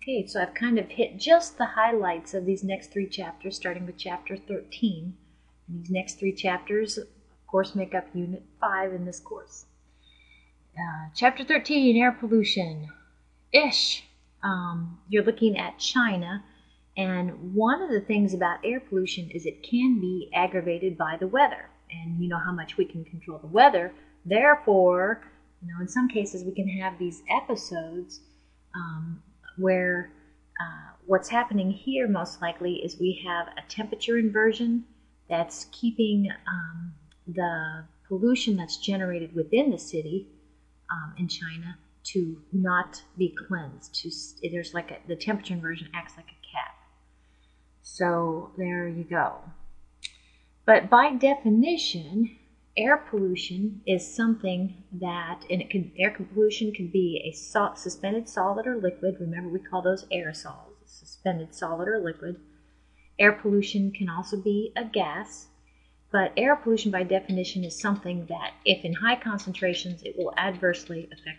Okay, so I've kind of hit just the highlights of these next 3 chapters, starting with chapter 13. And these next 3 chapters, of course, make up Unit 5 in this course. Chapter 13, Air Pollution. You're looking at China, and one of the things about air pollution is it can be aggravated by the weather. And you know how much we can control the weather. Therefore, in some cases we can have these episodes where what's happening here most likely is we have a temperature inversion that's keeping the pollution that's generated within the city in China to not be cleansed. There's like the temperature inversion acts like a cap. So there you go. But by definition, air pollution is something that, air pollution can be a suspended solid or liquid. Remember, we call those aerosols, suspended solid or liquid. Air pollution can also be a gas, but air pollution by definition is something that, if in high concentrations, it will adversely affect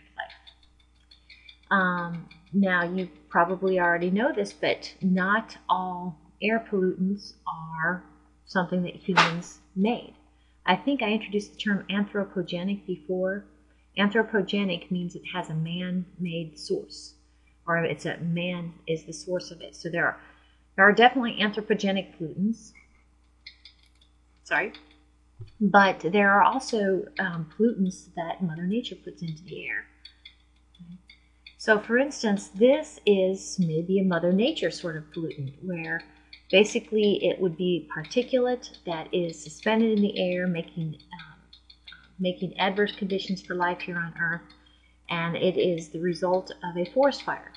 life. Now, you probably already know this, but not all air pollutants are something that humans made. I think I introduced the term anthropogenic before. Anthropogenic means it has a man-made source, or man is the source of it. So there are definitely anthropogenic pollutants. But there are also pollutants that Mother Nature puts into the air. Okay. So for instance, this is maybe a Mother Nature sort of pollutant, where basically it would be particulate that is suspended in the air, making adverse conditions for life here on Earth, and it is the result of a forest fire.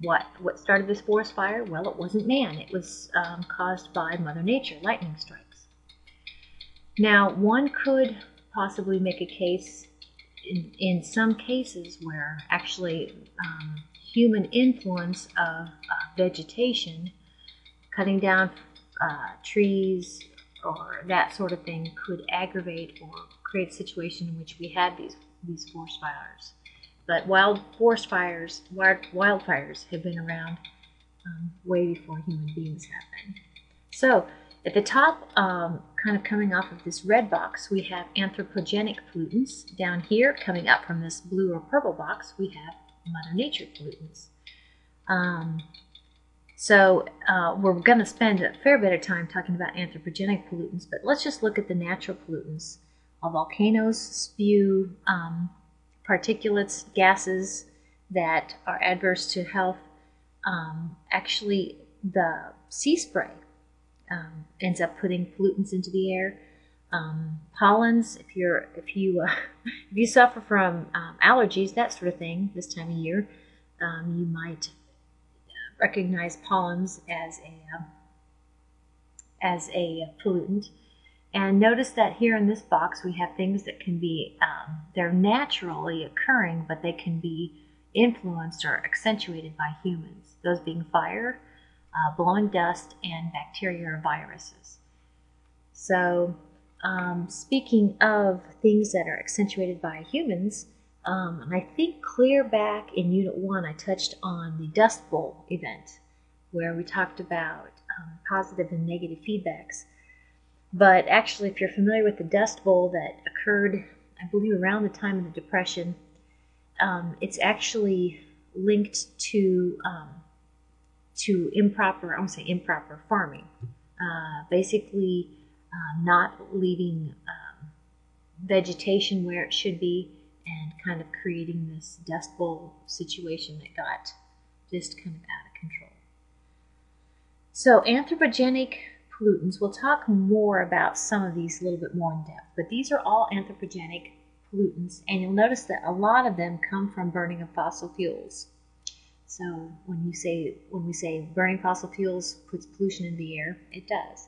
What started this forest fire? Well, it wasn't man. It was caused by Mother Nature, lightning strikes. Now, one could possibly make a case in some cases where actually human influence of vegetation, cutting down trees or that sort of thing, could aggravate or create a situation in which we had these forest fires. But wildfires have been around way before human beings have been. So at the top, kind of coming off of this red box, we have anthropogenic pollutants. Down here, coming up from this blue or purple box, we have Mother Nature pollutants. We're going to spend a fair bit of time talking about anthropogenic pollutants, but let's just look at the natural pollutants. Volcanoes spew particulates, gases that are adverse to health. Actually, the sea spray ends up putting pollutants into the air. Pollens, if you suffer from allergies, that sort of thing, this time of year, you might recognize pollens as a pollutant. And notice that here in this box we have things that can be, they're naturally occurring, but they can be influenced or accentuated by humans. Those being fire, blowing dust, and bacteria or viruses. So, speaking of things that are accentuated by humans, I think clear back in Unit 1 I touched on the Dust Bowl event, where we talked about positive and negative feedbacks. But actually, if you're familiar with the Dust Bowl that occurred, I believe, around the time of the Depression, it's actually linked to improper, I won't say improper farming. Basically, not leaving vegetation where it should be, and kind of creating this Dust Bowl situation that got just kind of out of control. So anthropogenic pollutants, we'll talk more about some of these a little bit more in depth, but these are all anthropogenic pollutants, and you'll notice that a lot of them come from burning of fossil fuels. So when we say burning fossil fuels puts pollution in the air, it does.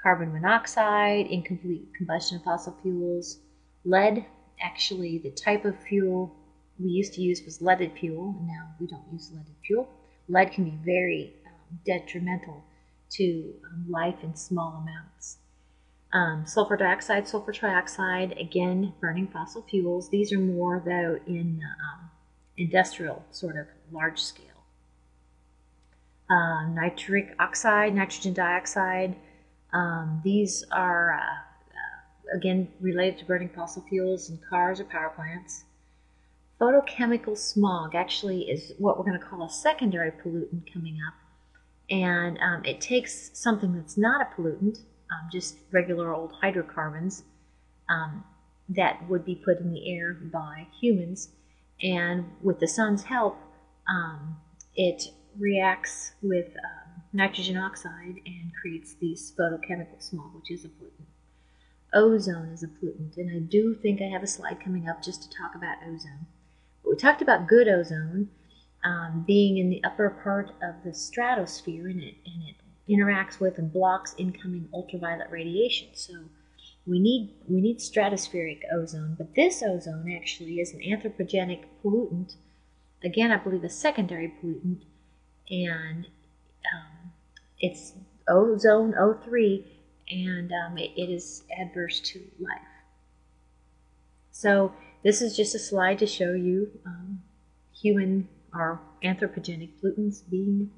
Carbon monoxide, incomplete combustion of fossil fuels, lead. Actually, the type of fuel we used to use was leaded fuel, and now we don't use leaded fuel. Lead can be very detrimental to life in small amounts. Sulfur dioxide, sulfur trioxide, again, burning fossil fuels. These are more, though, in industrial sort of large scale. Nitric oxide, nitrogen dioxide, these are again related to burning fossil fuels in cars or power plants. Photochemical smog actually is what we're going to call a secondary pollutant coming up, and it takes something that's not a pollutant, just regular old hydrocarbons that would be put in the air by humans, and with the sun's help it reacts with nitrogen oxide and creates these photochemical smog, which is a pollutant. Ozone is a pollutant, and I do think I have a slide coming up just to talk about ozone. But we talked about good ozone being in the upper part of the stratosphere, and it interacts with and blocks incoming ultraviolet radiation. So we need stratospheric ozone, but this ozone actually is an anthropogenic pollutant. Again, I believe a secondary pollutant, and it's ozone O3, and it is adverse to life. So this is just a slide to show you human or anthropogenic pollutants being